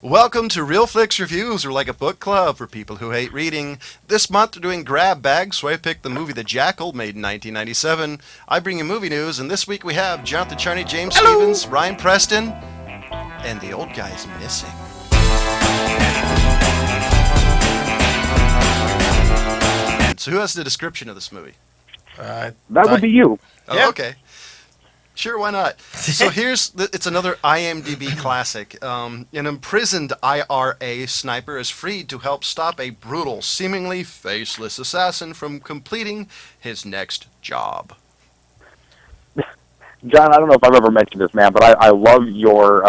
Welcome to Real Flix Reviews, or like a book club for people who hate reading. This month we're doing grab bags, so I picked the movie The Jackal, made in 1997. I bring you movie news, and this week we have Jonathan Charney, James Stevens, Ryan Preston, and the old guy's missing. So who has the description of this movie? That would be you. Oh, yeah. Okay. Sure, why not? So it's another IMDb classic. An imprisoned IRA sniper is freed to help stop a brutal, seemingly faceless assassin from completing his next job. John, I don't know if I've ever mentioned this, man, but I love your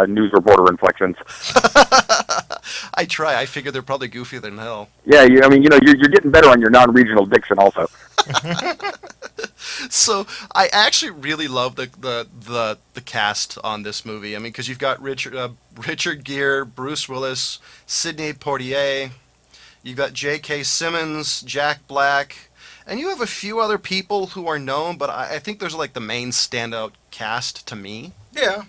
news reporter inflections. I try. I figure they're probably goofier than hell. Yeah, you're getting better on your non-regional diction also. So I actually really love the cast on this movie. I mean, because you've got Richard Gere, Bruce Willis, Sidney Poitier, you've got J.K. Simmons, Jack Black, and you have a few other people who are known, but I think there's like the main standout cast to me. Yeah.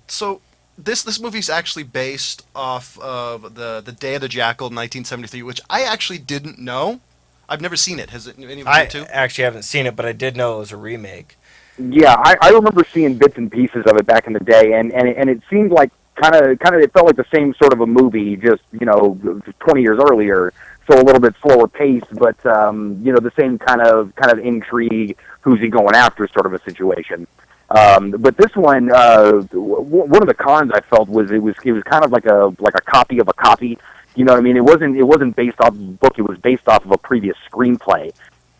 So this movie's actually based off of the Day of the Jackal, 1973, which I actually didn't know. I've never seen it. Has it? Any of you too? I actually haven't seen it, but I did know it was a remake. Yeah, I remember seeing bits and pieces of it back in the day, and it seemed like kind of it felt like the same sort of a movie, just 20 years earlier. So a little bit slower pace, but the same kind of intrigue, who's he going after sort of a situation. But this one, one of the cons I felt was it was kind of like a copy of a copy. You know what I mean? It wasn't based off of a book. It was based off of a previous screenplay,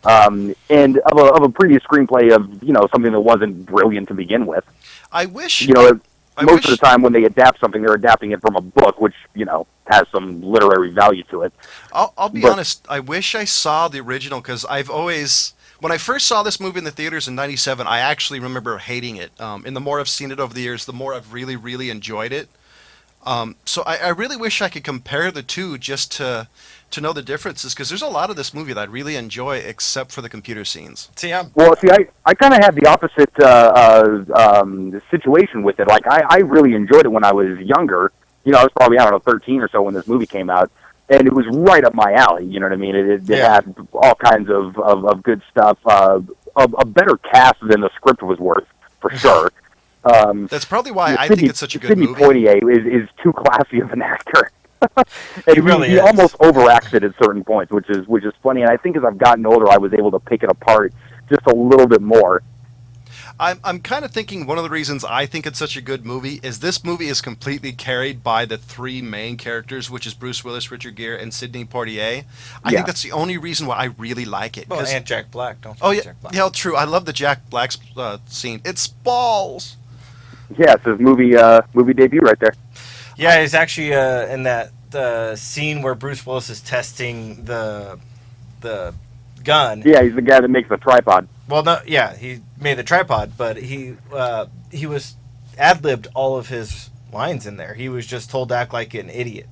and of a previous screenplay of something that wasn't brilliant to begin with. I wish most of the time when they adapt something, they're adapting it from a book, which has some literary value to it. I'll be honest. I wish I saw the original, because when I first saw this movie in the theaters in '97, I actually remember hating it. And the more I've seen it over the years, the more I've really, really enjoyed it. So I really wish I could compare the two just to know the differences, because there's a lot of this movie that I really enjoy, except for the computer scenes. I kind of had the opposite situation with it. Like, I really enjoyed it when I was younger. I was probably, 13 or so when this movie came out, and it was right up my alley. You know what I mean? It had all kinds of good stuff, a better cast than the script was worth, for sure. That's probably why I think it's such a good movie. Sidney Poitier is too classy of an actor. And he is. almost overacts it at certain points, which is funny. And I think as I've gotten older, I was able to pick it apart just a little bit more. I'm kind of thinking one of the reasons I think it's such a good movie is this movie is completely carried by the three main characters, which is Bruce Willis, Richard Gere, and Sidney Poitier. I think that's the only reason why I really like it. Well, and Jack Black, don't forget Jack Black. Yeah, true. I love the Jack Black scene. It's balls. Yeah, it's his movie debut right there. Yeah, he's actually in that scene where Bruce Willis is testing the gun. Yeah, he's the guy that makes the tripod. Well, no, yeah, he made the tripod, but he was ad-libbed all of his lines in there. He was just told to act like an idiot.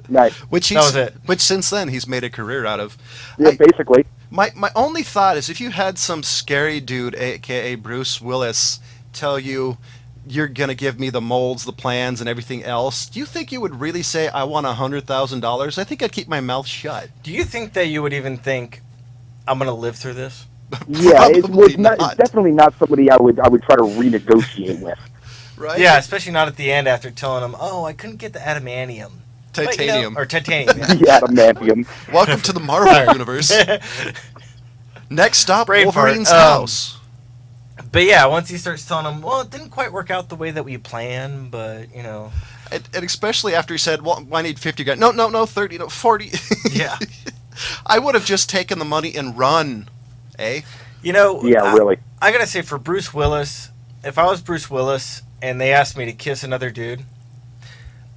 Nice. That was it. Which since then he's made a career out of. Yeah, basically. My only thought is, if you had some scary dude, aka Bruce Willis, tell you you're going to give me the molds, the plans, and everything else, do you think you would really say, I want $100,000? I think I'd keep my mouth shut. Do you think that you would even think, I'm going to live through this? Yeah, it's definitely not somebody I would try to renegotiate with. Right? Yeah, especially not at the end after telling him, I couldn't get the adamantium. Titanium. Or titanium. Yeah. The adamantium. Welcome to the Marvel Universe. Next stop, Wolverine's house. But yeah, once he starts telling him, it didn't quite work out the way that we planned, but, And especially after he said, I need 50 grand. No, 30, no, 40. Yeah. I would have just taken the money and run, eh? Yeah, really. I gotta say, for Bruce Willis, if I was Bruce Willis and they asked me to kiss another dude,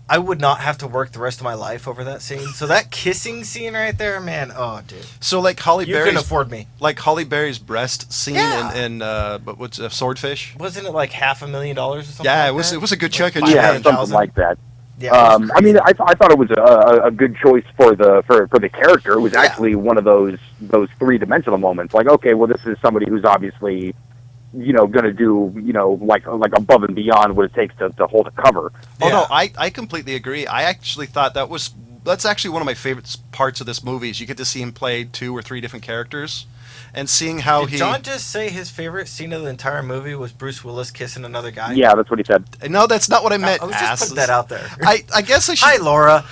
I would not have to work the rest of my life over that scene. So that kissing scene right there, man, dude. So like Holly You Berry's, couldn't afford me. Like Holly Berry's breast scene in but what's Swordfish? Wasn't it like $500,000 or something? Yeah, like it was a good chunk of Yeah, change. something like that. Yeah, I mean, I thought it was a good choice for the character. It was actually one of those three-dimensional moments. Like, okay, well, this is somebody who's obviously, going to do, like above and beyond what it takes to hold a cover. Oh Yeah. no, I completely agree. I actually thought that's actually one of my favorite parts of this movie is you get to see him play 2 or 3 different characters, and seeing how Did John just say his favorite scene of the entire movie was Bruce Willis kissing another guy? Yeah, that's what he said. No, that's not what I meant. I was just asses. putting that out there. I guess I should. Hi, Laura.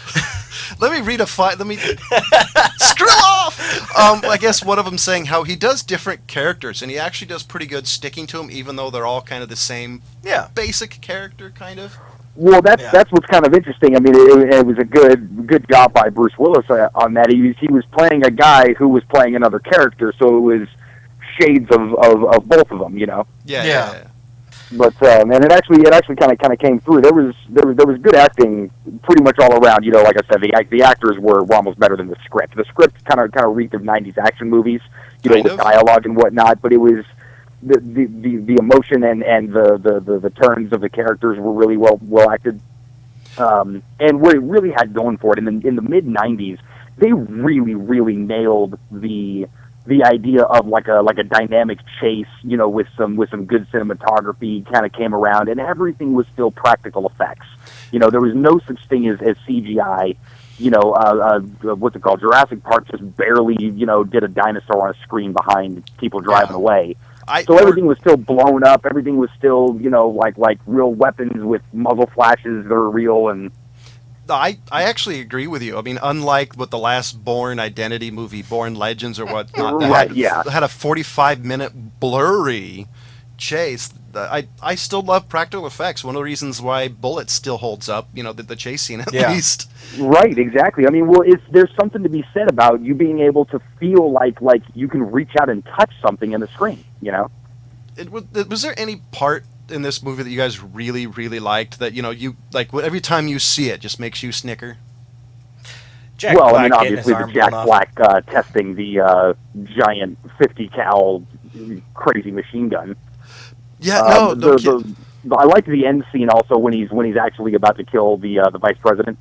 Let me read a file. Let me screw off. I guess one of them saying how he does different characters, and he actually does pretty good sticking to them, even though they're all kind of the same Yeah. basic character, kind of. Well, that's Yeah. that's what's kind of interesting. I mean, it was a good job by Bruce Willis on that. He was playing a guy who was playing another character, so it was shades of both of them, Yeah. Yeah. But and it actually kind of came through. There was good acting pretty much all around. Like I said, the actors were almost better than the script. The script kind of reeked of '90s action movies, Kind with of. dialogue and whatnot. But it was the emotion and the turns of the characters were really well acted. And what it really had going for it in the mid '90s, they really nailed the idea of like a dynamic chase, with some good cinematography kind of came around, and everything was still practical effects. There was no such thing as CGI. What's it called? Jurassic Park just barely, did a dinosaur on a screen behind people driving away. So everything was still blown up. Everything was still, like real weapons with muzzle flashes that are real. And I actually agree with you. I mean, unlike what the last Bourne Identity movie, Bourne Legends or whatnot, that Right, had, yeah. had a 45-minute blurry chase. I still love practical effects. One of the reasons why Bullet still holds up, the chase scene at Yeah. least. right, exactly. I mean, well, there's something to be said about you being able to feel like you can reach out and touch something in the screen. Was there any part in this movie that you guys really, really liked that, you like every time you see it just makes you snicker? Jack Well, Black I mean, getting his obviously the arm Jack blown off. Black testing the giant 50 cal crazy machine gun. Yeah, no kid. I like the end scene also when he's actually about to kill the vice president.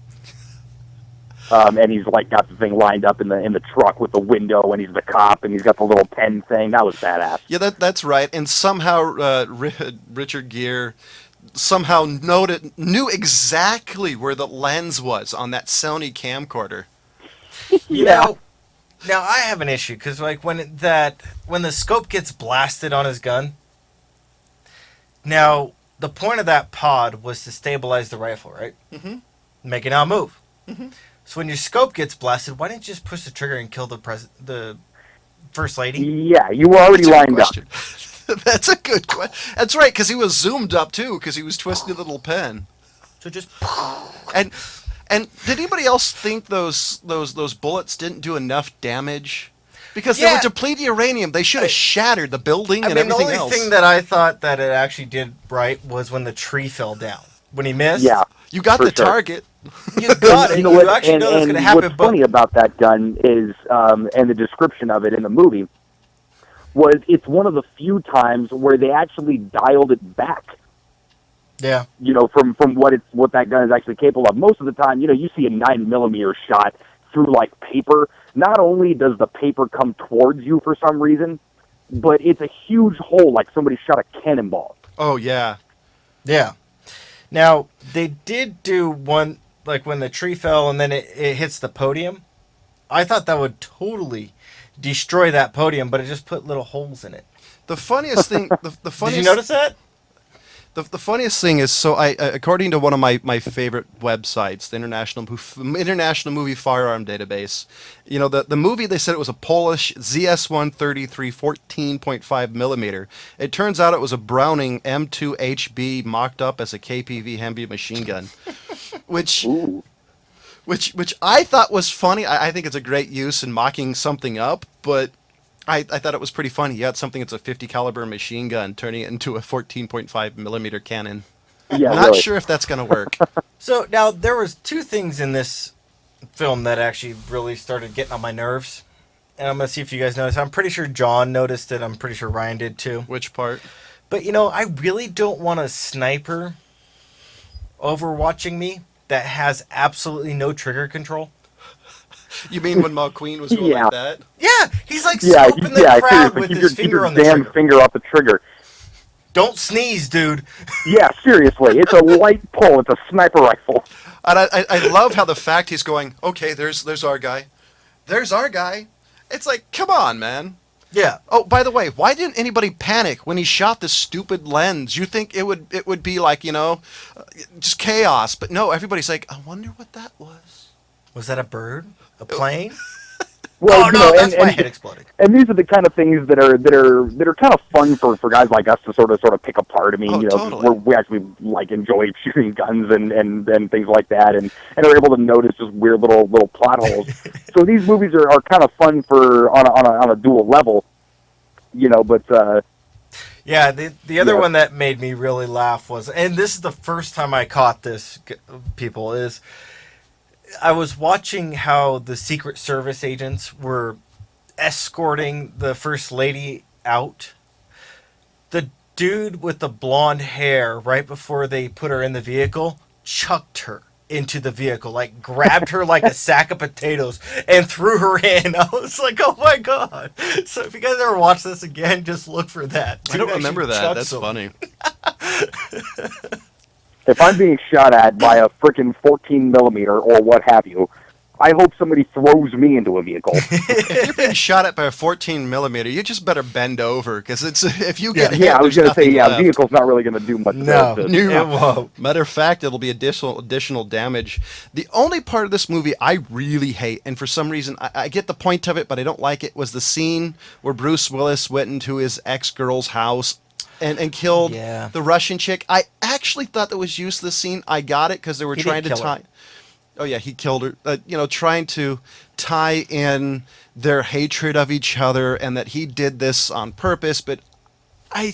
And he's got the thing lined up in the truck with the window, and he's the cop, and he's got the little pen thing. That was badass. Yeah, that's right. And somehow Richard Gere somehow knew exactly where the lens was on that Sony camcorder. Now I have an issue because when the scope gets blasted on his gun. Now the point of that pod was to stabilize the rifle, right? Mm-hmm. Make it not move. Mm-hmm. So when your scope gets blasted, why didn't you just push the trigger and kill the first lady? Yeah, you were already That's a good lined up. question. That's a good question. That's right, because he was zoomed up too, because he was twisting the little pen. So just And did anybody else think those bullets didn't do enough damage? Because they Yeah. were depleted uranium. They should have shattered the building and the everything only else. thing that I thought that it actually did right was when the tree fell down. When he missed, Yeah. You got For the sure. target. you got it. You know You what? actually know that's and going to happen. what's But funny about that gun is, and the description of it in the movie, was it's one of the few times where they actually dialed it back. yeah, From what that gun is actually capable of. Most of the time, you see a 9mm shot through paper. Not only does the paper come towards you for some reason, but it's a huge hole, like somebody shot a cannonball. Oh yeah. yeah. Now they did do one when the tree fell and then it hits the podium. I thought that would totally destroy that podium, but it just put little holes in it. The funniest thing. The funniest. Did you notice that? The funniest thing is, so according to one of my favorite websites, the International Movie Firearm Database, the movie, they said it was a Polish ZS-133 14.5 millimeter. It turns out it was a Browning M2 HB mocked up as a KPV heavy machine gun, which Ooh. which I thought was funny. I think it's a great use in mocking something up, but I thought it was pretty funny. You got something that's a 50 caliber machine gun turning it into a 14.5 millimeter cannon. Yeah, Not really. sure if that's going to work. So now there was two things in this film that actually really started getting on my nerves, and I'm gonna see if you guys noticed. I'm pretty sure John noticed it. I'm pretty sure Ryan did too. Which part? But I really don't want a sniper overwatching me that has absolutely no trigger control. You mean when McQueen was going Yeah. like that? Yeah, he's Yeah, scoping the crowd seriously, with keep his your finger on the damn trigger. finger off the trigger. Don't sneeze, dude. Yeah, seriously, it's a light pull. It's a sniper rifle. And I love how the fact he's going, okay, there's our guy. There's our guy. It's like, come on, man. Yeah. Oh, by the way, why didn't anybody panic when he shot the stupid lens? You think it would be like, just chaos. But no, everybody's like, I wonder what that was. Was that a bird? A plane? Well, Oh no, that's my head exploding. And these are the kind of things that are kind of fun for guys like us to sort of pick apart. I mean, totally. we actually like enjoy shooting guns and things like that, and are able to notice just weird little plot holes. So these movies are kind of fun for on a dual level, But Yeah, the other one that made me really laugh was, and this is the first time I caught this, people, is I was watching how the Secret Service agents were escorting the First Lady out. The dude with the blonde hair, right before they put her in the vehicle, chucked her into the vehicle, like grabbed her like a sack of potatoes and threw her in. I was like, oh my god. So if you guys ever watch this again, just look for that. I don't remember that. That's funny. if I'm being shot at by a freaking 14 millimeter or what have you, I hope somebody throws me into a vehicle. If you're being shot at by a 14 millimeter, you just better bend over because it's if you get hit. Yeah, I was going to say, the vehicle's not really going to do much. No, to it won't. Matter of fact, it'll be additional damage. The only part of this movie I really hate, and for some reason I get the point of it, but I don't like it, was the scene where Bruce Willis went into his ex-girl's house and killed the Russian chick. I actually thought that was useless scene. I got it because they were trying to tie. Oh yeah, he killed her. Trying to tie in their hatred of each other, and that he did this on purpose. But the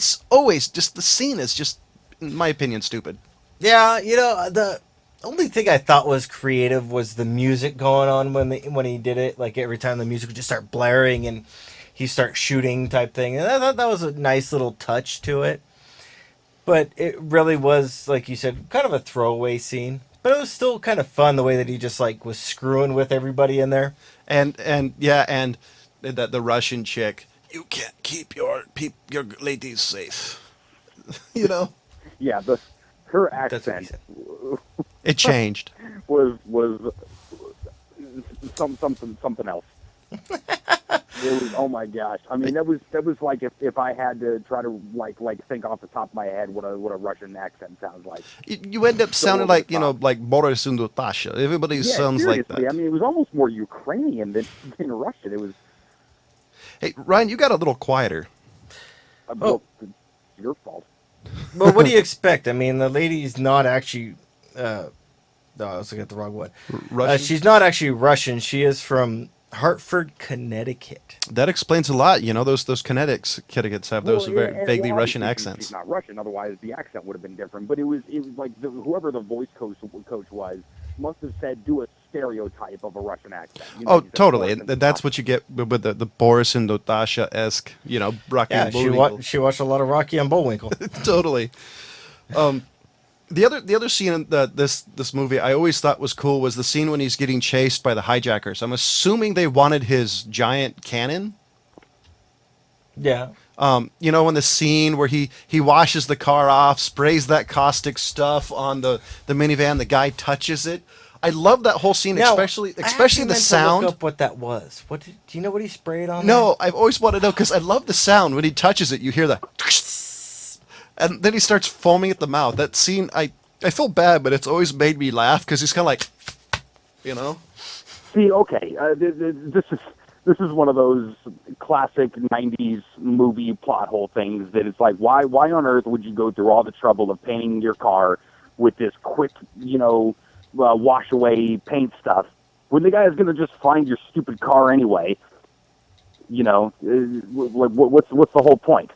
scene is just, in my opinion, stupid. Yeah, the only thing I thought was creative was the music going on when he did it. Like every time the music would just start blaring and he starts shooting type thing, and I thought that was a nice little touch to it. But it really was, like you said, kind of a throwaway scene. But it was still kind of fun the way that he just like was screwing with everybody in there. And that the Russian chick, you can't keep your ladies safe. Yeah, her accent. It changed. was something else. It was, oh my gosh! I mean, that was like if I had to try to like think off the top of my head what a Russian accent sounds like. You end up sounding like Boris and Natasha. Everybody sounds like that. I mean, it was almost more Ukrainian than Russian. It was. Hey Ryan, you got a little quieter. Well, it's your fault. Well, what do you expect? I mean, the lady's not actually. No, I was looking at the wrong one. Russian? She's not actually Russian. She is from Hartford, Connecticut. That explains a lot. Those Connecticuts have those vaguely Russian accents. She's not Russian, otherwise the accent would have been different. But it was like whoever the voice coach was must have said do a stereotype of a Russian accent. Totally. And that's what you get with the Boris and Natasha-esque, Rocky and Bullwinkle. She watched a lot of Rocky and Bullwinkle. Totally. The other scene in this movie I always thought was cool was the scene when he's getting chased by the hijackers. I'm assuming they wanted his giant cannon. Yeah. In the scene where he washes the car off, sprays that caustic stuff on the minivan, the guy touches it. I love that whole scene, now, especially the sound. To look up what that was. Do you know what he sprayed on? No, I've always wanted to know because I love the sound when he touches it. You hear the. And then he starts foaming at the mouth. That scene, I feel bad, but it's always made me laugh because he's kind of like, See, okay, this is one of those classic '90s movie plot hole things that it's like, why on earth would you go through all the trouble of painting your car with this quick, wash away paint stuff when the guy is going to just find your stupid car anyway? What's the whole point?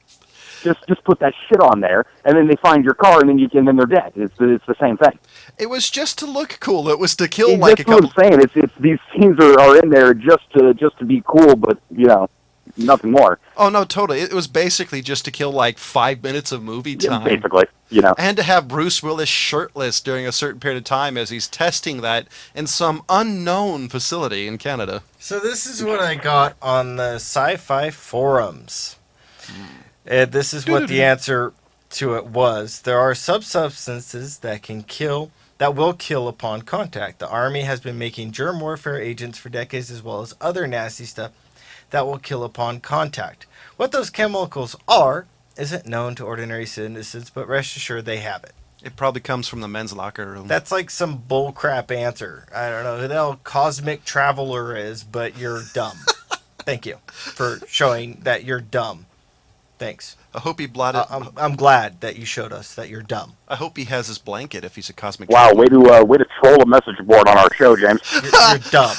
Just put that shit on there, and then they find your car, and then they're dead. It's the same thing. It was just to look cool. It was to kill like a couple. That's what I'm saying. It's these scenes are in there just to be cool, but nothing more. Oh no, totally. It was basically just to kill like 5 minutes of movie time. Yeah, basically, and to have Bruce Willis shirtless during a certain period of time as he's testing that in some unknown facility in Canada. So this is what I got on the sci-fi forums. This is what the answer to it was, there are substances that will kill upon contact. The Army has been making germ warfare agents for decades, as well as other nasty stuff that will kill upon contact. What those chemicals are isn't known to ordinary citizens, but rest assured they have it. It probably comes from the men's locker room. That's like some bullcrap answer. I don't know who the hell Cosmic Traveler is, but you're dumb. Thank you for showing that you're dumb. Thanks. I hope he blotted. I'm glad that you showed us that you're dumb. I hope he has his blanket if he's a cosmic. Wow, traveler. way to troll a message board on our show, James. You're dumb.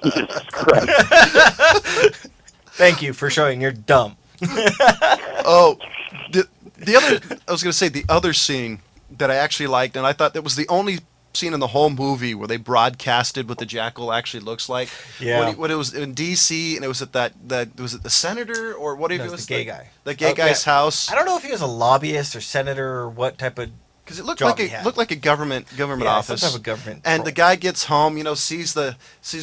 Jesus Christ. Thank you for showing you're dumb. Oh, the other, I was going to say the other scene that I actually liked, and I thought that was the only scene in the whole movie where they broadcasted what the Jackal actually looks like. Yeah. When it was in D.C. and it was at that was it the senator or what if No, it was the gay guy. the gay guy's house. I don't know if he was a lobbyist or senator or what type of Because it looked job like he had. a government office. some type of government. And role. the guy gets home, sees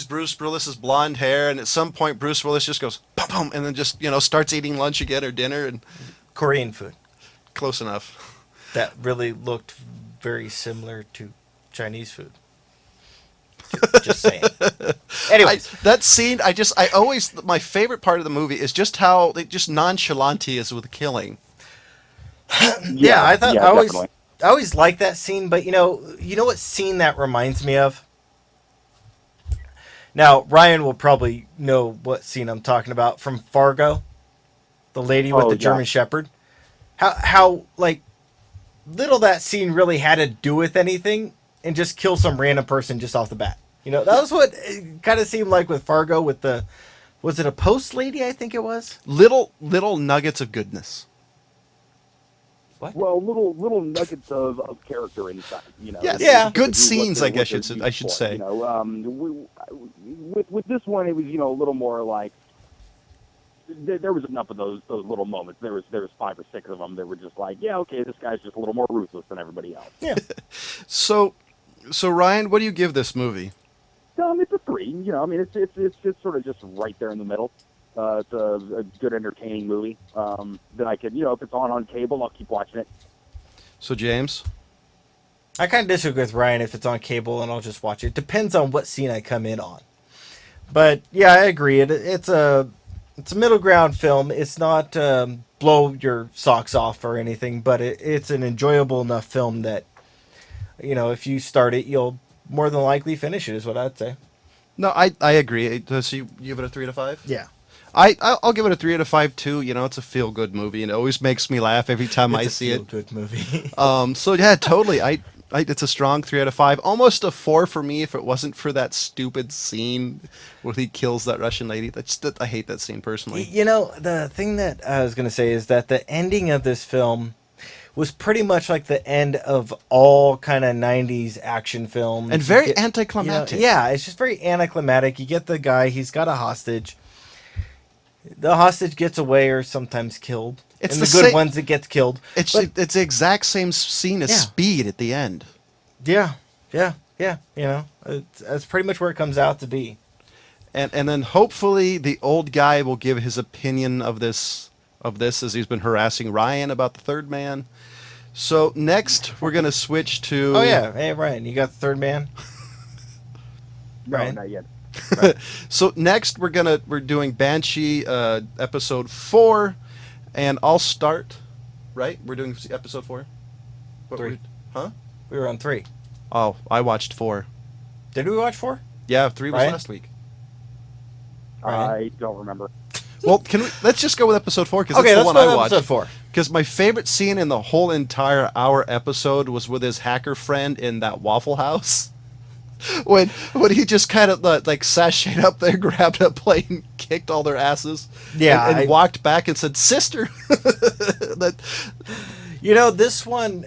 Bruce Willis's blonde hair, and at some point Bruce Willis just goes pum pum, and then just starts eating lunch again or dinner, and Korean food close enough. that really looked very similar to Chinese food. Just saying. Anyways, That scene, my favorite part of the movie is just how just nonchalant he is with killing. yeah, I thought definitely. I always liked that scene, but you know what scene that reminds me of? Now, Ryan will probably know what scene I'm talking about from Fargo. The lady with the German Shepherd. How like little that scene really had to do with anything and just kill some random person just off the bat. That was what it kind of seemed like with Fargo with was it a post lady, I think it was? Little nuggets of goodness. What? Well, little nuggets of character inside, Yes. Yeah. Good scenes, I guess I should say. With this one, it was a little more like there was enough of those little moments. There was 5 or 6 of them that were just like, yeah, okay, this guy's just a little more ruthless than everybody else. Yeah. So Ryan, what do you give this movie? It's a 3. It's sort of just right there in the middle. It's a good, entertaining movie. That I could, if it's on cable, I'll keep watching it. So James, I kind of disagree with Ryan if it's on cable and I'll just watch it. Depends on what scene I come in on. But yeah, I agree. It's a middle ground film. It's not blow your socks off or anything, but it's an enjoyable enough film that if you start it, you'll more than likely finish it. Is what I'd say. no, I agree. So you give it a 3 out of 5? Yeah, I'll give it a 3 out of 5 too. It's a feel good movie, and it always makes me laugh every time I see it. Good movie. So yeah, totally. It's a strong 3 out of 5. Almost a 4 for me if it wasn't for that stupid scene where he kills that Russian lady. I hate that scene personally. The thing that I was going to say is that the ending of this film was pretty much like the end of all kind of 90s action films. And very anticlimactic. Yeah, it's just very anticlimactic. You get the guy, he's got a hostage. The hostage gets away or sometimes killed. It's and the the good same- ones that gets killed. It's the exact same scene as Yeah. Speed at the end. Yeah. That's pretty much where it comes out to be. And then hopefully the old guy will give his opinion of this as he's been harassing Ryan about the third man. So next we're gonna switch to Oh yeah, hey Ryan, you got the third man? No, Right. not yet. So next we're doing Banshee episode 4, and I'll start. Right, we're doing episode 4. What 3. Huh? We were on 3. Oh, I watched 4. Did we watch 4? Yeah, 3 was Ryan? last week. Ryan? I don't remember. Well, let's just go with episode 4 because Okay, that's the let's one go I to watched. episode 4. Because my favorite scene in the whole entire hour episode was with his hacker friend in that Waffle House. When he just kind of like sashayed up there, grabbed a plate, and kicked all their asses. Yeah, and I- walked back and said, "Sister." This one,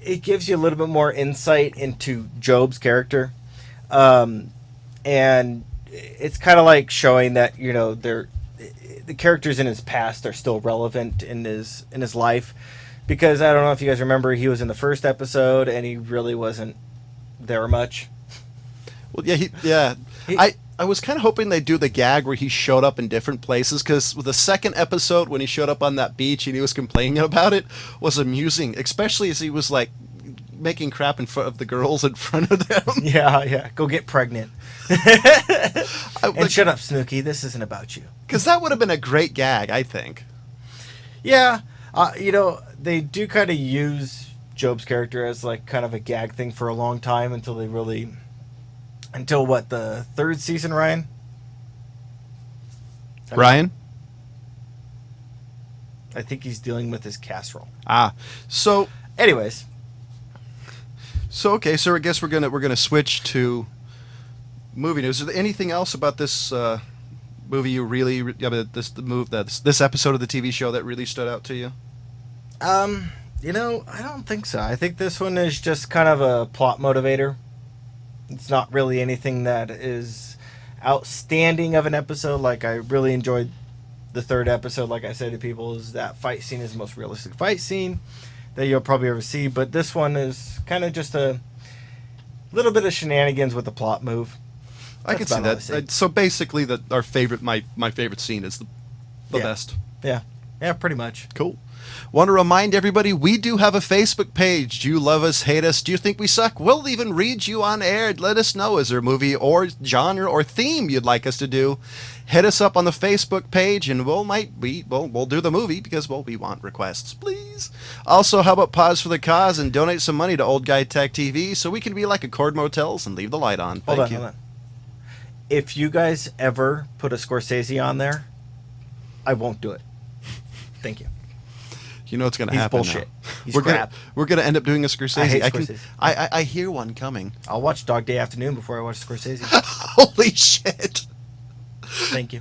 it gives you a little bit more insight into Job's character. And it's kind of like showing that, the characters in his past are still relevant in his life. Because I don't know if you guys remember, he was in the first episode and he really wasn't there much. Well, yeah, yeah. He- I was kind of hoping they'd do the gag where he showed up in different places, because the second episode when he showed up on that beach and he was complaining about it was amusing, especially as he was like making crap in front of the girls in front of them. Yeah. Go get pregnant. And Like, shut up, Snooky. This isn't about you. because that would have been a great gag, I think. Yeah. They do kind of use Job's character as like kind of a gag thing for a long time until what, the third season, Ryan? Ryan? I think he's dealing with his casserole. So Anyways, okay, so I guess we're gonna switch to movie news. Is there anything else about this movie you really this episode of the TV show that really stood out to you? I don't think so. I think this one is just kind of a plot motivator. It's not really anything that is outstanding of an episode. Like, I really enjoyed the third episode. Like I said to people, is that fight scene is the most realistic fight scene that you'll probably ever see. But this one is kind of just a little bit of shenanigans with the plot move. I can That's see about all I that. So basically, my favorite scene is the Yeah. best. Yeah, pretty much. Cool. Want to remind everybody, we do have a Facebook page. Do you love us, hate us? Do you think we suck? We'll even read you on air. Let us know, is there a movie or genre or theme you'd like us to do? Hit us up on the Facebook page, and we'll do the movie, because we want requests, please. Also, how about pause for the cause and donate some money to Old Guy Tech TV so we can be like Accord Motels and leave the light on. Thank you. Hold on. If you guys ever put a Scorsese on there, I won't do it. Thank you. You know what's going to He's happen bullshit. now. He's we're crap. We're gonna end up doing a Scorsese. I hate I Scorsese. I hear one coming. I'll watch Dog Day Afternoon before I watch Scorsese. Holy shit! Thank you.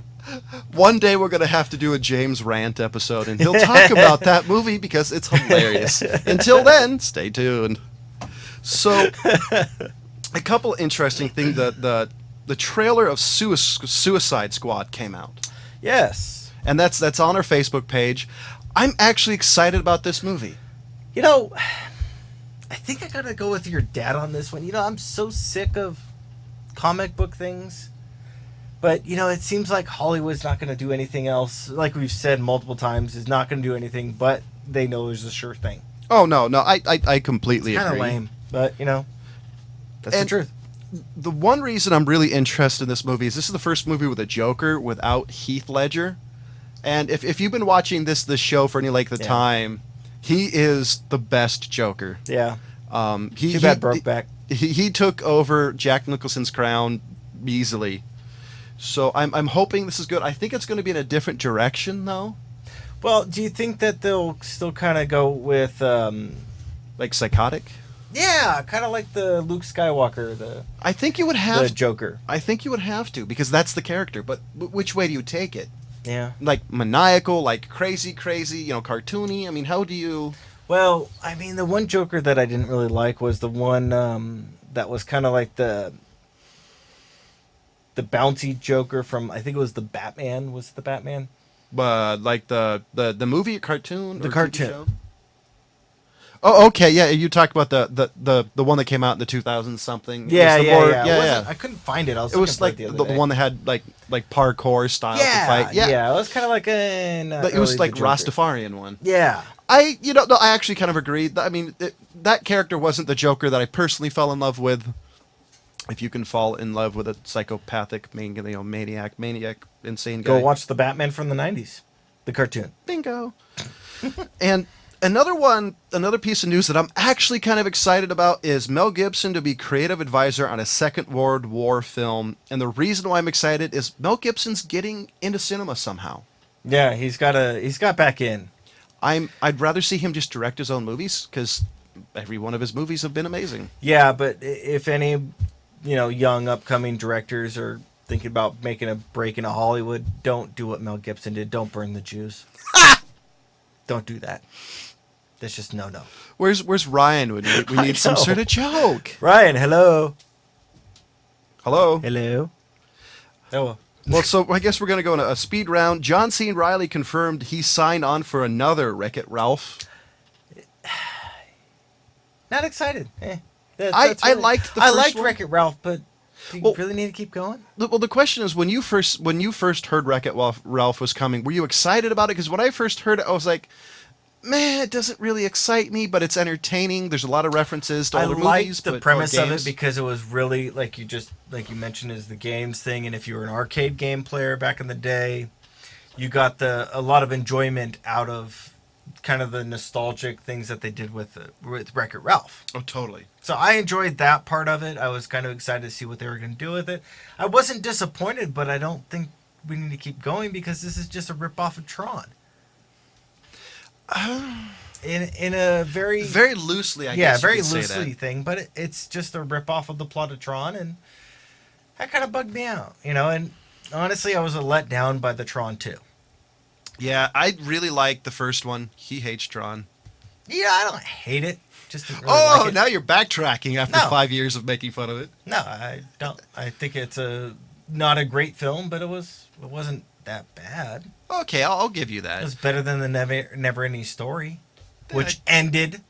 One day we're gonna have to do a James rant episode, and he'll talk about that movie because it's hilarious. Until then, stay tuned. So, a couple interesting things. The trailer of Suicide Squad came out, Yes. and that's on our Facebook page. I'm actually excited about this movie. I think I gotta go with your dad on this one. I'm so sick of comic book things. But, it seems like Hollywood's not gonna do anything else. Like we've said multiple times, is not gonna do anything, but they know there's a sure thing. Oh, no, I completely It's kind agree. of lame, but, that's the And- truth. The one reason I'm really interested in this movie is this is the first movie with a Joker without Heath Ledger. And if you've been watching this show for any length of Yeah. time, he is the best Joker. Yeah. He, Too bad Brokeback. He took over Jack Nicholson's crown easily. So I'm hoping this is good. I think it's going to be in a different direction, though. Well, do you think that they'll still kind of go with, Like psychotic. yeah, kind of like the Luke Skywalker, I think you would the have. Joker. I think you would have to, because that's the character. But which way do you take it? Yeah. Like maniacal, like crazy, cartoony. I mean, how do you? Well, I mean, the one Joker that I didn't really like was the one that was kind of like the bouncy Joker from, I think it was the Batman. Was it the Batman? Like the movie or cartoon? The or TV cartoon. show? Oh, okay, yeah. You talked about the one that came out in the 2000s something. Yeah. It Wasn't- I couldn't find it. I was It was looking like for it the one that had like parkour style to fight. Yeah. It was kind of like an. But it was like Rastafarian one. Yeah. I actually kind of agreed. I mean, that character wasn't the Joker that I personally fell in love with. If you can fall in love with a psychopathic, maniac, insane guy. Go watch the Batman from the 90s, the cartoon. Bingo. And another piece of news that I'm actually kind of excited about is Mel Gibson to be creative advisor on a Second World War film. And the reason why I'm excited is Mel Gibson's getting into cinema somehow. Yeah, he's got back in. I'd rather see him just direct his own movies, because every one of his movies have been amazing. Yeah, but if any, young upcoming directors are thinking about making a break into Hollywood, don't do what Mel Gibson did. Don't burn the Jews. Don't do that. That's just no. Where's Ryan when we I need some know. sort of joke? Ryan, hello. Hello. Oh, Well, so I guess we're going to go in a speed round. John C. Reilly confirmed he signed on for another Wreck-It Ralph. not excited. I liked the I first liked one. Wreck-It Ralph, but Do you Well- really need to keep going? Well, the question is, when you first heard Wreck-It Ralph was coming, were you excited about it? Because when I first heard it, I was like, man, it doesn't really excite me, but it's entertaining. There's a lot of references to I older liked movies. the but, premise or of it games. because it was really like you mentioned is the games thing, and if you were an arcade game player back in the day, you got a lot of enjoyment out of kind of the nostalgic things that they did with Wreck-It Ralph. Oh, totally. So I enjoyed that part of it. I was kind of excited to see what they were going to do with it. I wasn't disappointed, but I don't think we need to keep going because this is just a rip-off of Tron. In a very Very loosely, I guess. very you could say loosely that. thing, but it's just a rip-off of the plot of Tron, and that kind of bugged me out, And honestly, I was let down by the Tron 2. Yeah, I really liked the first one. He hates Tron. Yeah, I don't hate it. Just didn't really Oh, like it. now you're backtracking after No. 5 years of making fun of it. No, I don't. I think it's not a great film, but it wasn't that bad. Okay, I'll give you It that. was better than the Never Ending Story, which ended.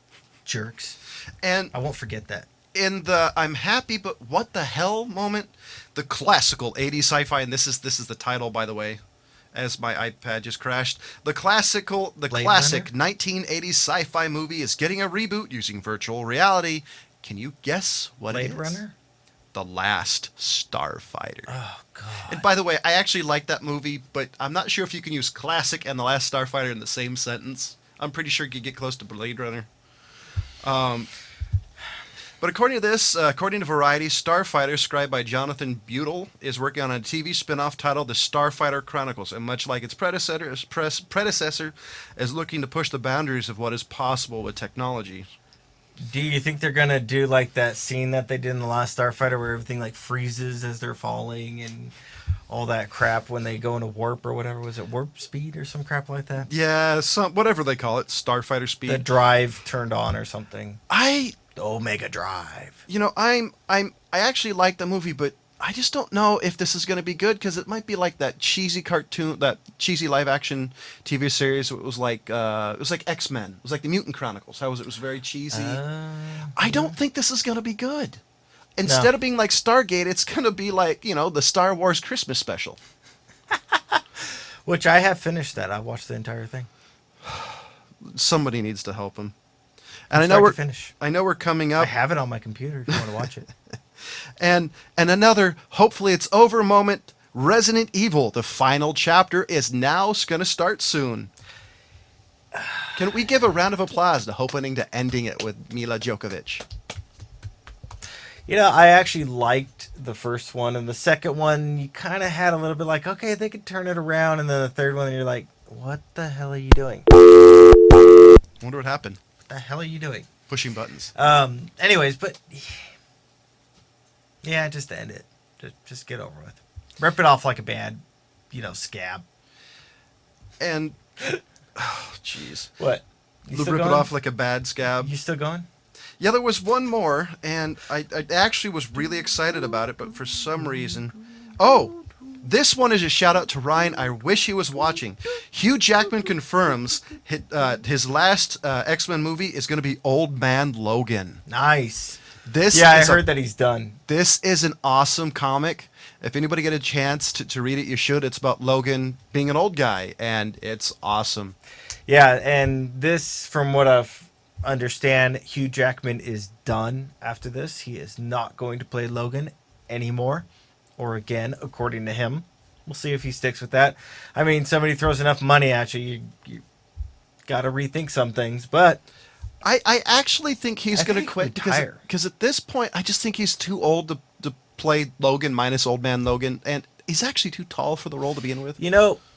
Jerks. And I won't forget that. in the I'm happy but what the hell moment, the classical 80s sci-fi, and this is the title, by the way, as my iPad just crashed. The classic Blade 1980s sci-fi movie is getting a reboot using virtual reality. Can you guess what Blade it is? Runner? The Last Starfighter. Oh, God. And by the way, I actually like that movie, but I'm not sure if you can use classic and The Last Starfighter in the same sentence. I'm pretty sure you could get close to Blade Runner. But according to Variety, Starfighter, scribed by Jonathan Butel, is working on a TV spin-off titled The Starfighter Chronicles, and much like its predecessor, is looking to push the boundaries of what is possible with technology. Do you think they're gonna do like that scene that they did in the last Starfighter, where everything like freezes as they're falling and all that crap when they go into warp or whatever? Was it warp speed or some crap like that? Yeah, whatever they call it, Starfighter speed. The drive turned on or something. I The Omega Drive. I actually like the movie, but I just don't know if this is going to be good because it might be like that cheesy cartoon, that cheesy live action TV series. It was like X-Men. It was like the Mutant Chronicles. How was it? It was very cheesy. I don't think this is going to be good. Instead of being like Stargate, it's going to be like, the Star Wars Christmas special. Which I have finished that. I watched the entire thing. Somebody needs to help him. And Finish. I know we're coming I up. have it on my computer if you want to watch it. And another, hopefully it's over moment, Resident Evil, the final chapter is now going to start soon. Can we give a round of applause to opening to ending it with Mila Djokovic? I actually liked the first one, and the second one, you kind of had a little bit like, okay, they could turn it around, and then the third one, you're like, what the hell are you doing? Wonder what happened. What the hell are you doing? Pushing buttons. Anyways, but yeah, just end it. Just get over with. Rip it off like a bad, scab. And, oh, jeez. What? You Rip still it going? off like a bad scab. You still going? Yeah, there was one more, and I actually was really excited about it, but for some reason... Oh, this one is a shout-out to Ryan. I wish he was watching. Hugh Jackman confirms his last X-Men movie is going to be Old Man Logan. Nice. This I is heard that he's done. This is an awesome comic. If anybody get a chance to read it, you should. It's about Logan being an old guy, and it's awesome. Yeah, and this, from what I've understand, Hugh Jackman is done after this. He is not going to play Logan anymore, or again, according to him. We'll see if he sticks with that. I mean, somebody throws enough money at you, you got to rethink some things, but... I actually think he's going to quit retire. because at this point, I just think he's too old to play Logan minus Old Man Logan, and he's actually too tall for the role to begin with.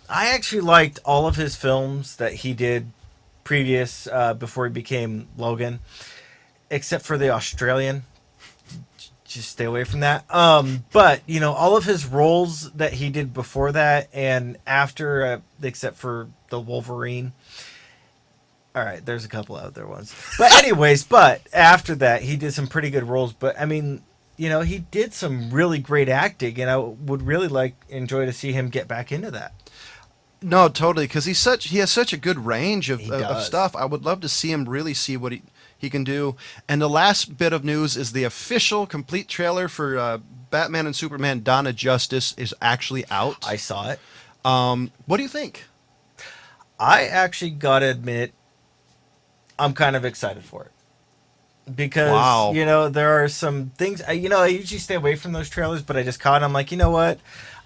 I actually liked all of his films that he did previous, before he became Logan, except for the Australian. Just stay away from that. But, all of his roles that he did before that and after, except for the Wolverine. All right, there's a couple other ones. But anyways, after that, he did some pretty good roles. But, I mean, he did some really great acting, and I would really enjoy to see him get back into that. No, totally, because he has such a good range of does. stuff. I would love to see him really see what he can do. And the last bit of news is the official complete trailer for Batman and Superman: Dawn of Justice is actually out. I saw it. What do you think? I actually gotta admit, I'm kind of excited for it. Because, Wow. there are some things, I usually stay away from those trailers, but I just caught it. I'm like, you know what?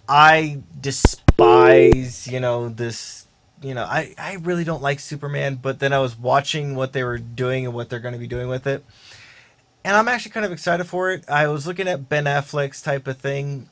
I despise, this, I really don't like Superman, but then I was watching what they were doing and what they're going to be doing with it. And I'm actually kind of excited for it. I was looking at Ben Affleck's type of thing,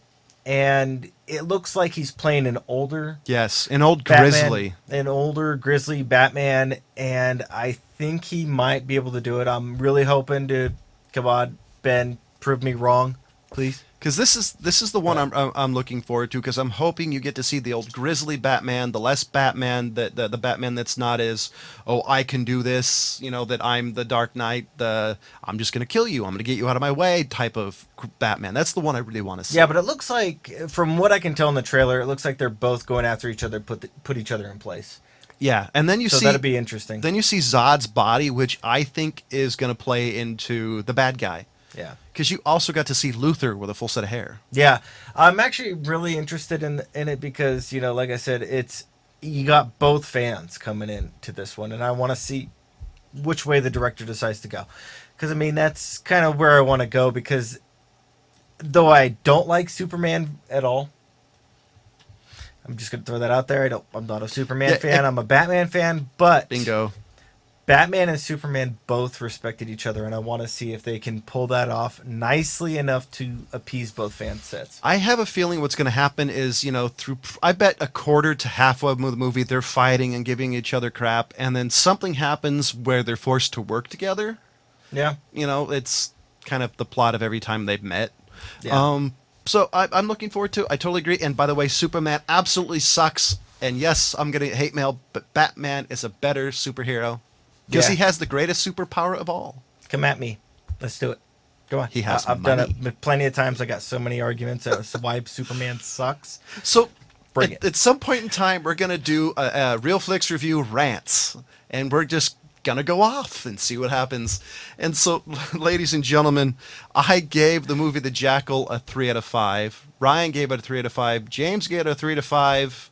and it looks like he's playing an older Yes, an old Batman, grizzly. an older grizzly Batman, and I think he might be able to do it. I'm really hoping to, come on, Ben, prove me wrong, please. Because this is the one I'm looking forward to. Because I'm hoping you get to see the old grizzly Batman, the less Batman, the Batman that's not as, oh, I can do this, that I'm the Dark Knight, I'm just gonna kill you, I'm gonna get you out of my way type of Batman. That's the one I really want to see. Yeah, but it looks like, from what I can tell in the trailer, it looks like they're both going after each other, put each other in place. Yeah, and then So that'd be interesting. Then you see Zod's body, which I think is gonna play into the bad guy. Yeah. Because you also got to see Luthor with a full set of hair. Yeah, I'm actually really interested in it because, like I said, you got both fans coming in to this one, and I want to see which way the director decides to go. Because, that's kind of where I want to go, because though I don't like Superman at all, I'm just going to throw that out there. I'm not a Superman fan. I'm a Batman fan, but Bingo. Batman and Superman both respected each other, and I want to see if they can pull that off nicely enough to appease both fan sets. I have a feeling what's going to happen is, I bet a quarter to half of the movie, they're fighting and giving each other crap, and then something happens where they're forced to work together. Yeah. It's kind of the plot of every time they've met. Yeah. So I'm looking forward to it. I totally agree. And by the way, Superman absolutely sucks. And yes, I'm going to hate mail, but Batman is a better superhero. Because he has the greatest superpower of all. Come at me. Let's do it. Go on. He has I've money. done it plenty of times. I got so many arguments as to why Superman sucks. So Bring it. At some point in time, we're going to do a Real Flix review rants. And we're just going to go off and see what happens. And so, ladies and gentlemen, I gave the movie The Jackal a 3 out of 5. Ryan gave it a 3 out of 5. James gave it a 3 out of 5.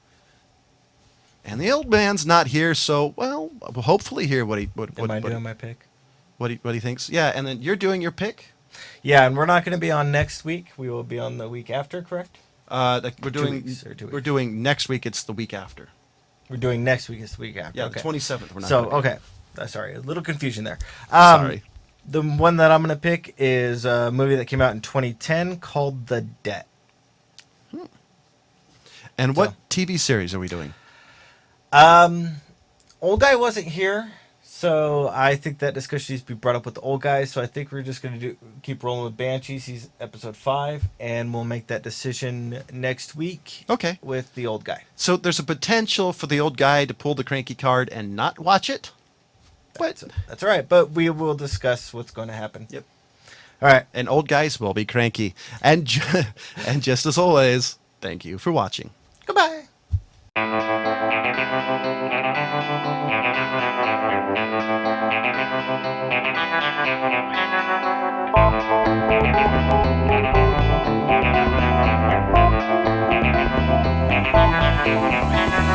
And the old man's not here, so we'll hopefully hear what he doing my pick? what he thinks. Yeah, and then you're doing your pick. Yeah, and we're not going to be on next week. We will be on the week after, correct? We're 2 doing weeks or 2 weeks? we're doing next week. It's the week after. We're doing next week. It's the week after. Yeah, okay. the 27th. We're not. So gonna do. okay, sorry, a little confusion there. Sorry. The one that I'm going to pick is a movie that came out in 2010 called The Debt. And what TV series are we doing? Old guy wasn't here, so I think that discussion needs to be brought up with the old guy. So I think we're just going to keep rolling with Banshees. He's episode 5, and we'll make that decision next week. Okay. With the old guy. So there's a potential for the old guy to pull the cranky card and not watch it. But That's all right, but we will discuss what's going to happen. Yep. All right. And old guys will be cranky. And and just as always, thank you for watching. Goodbye. Thank you.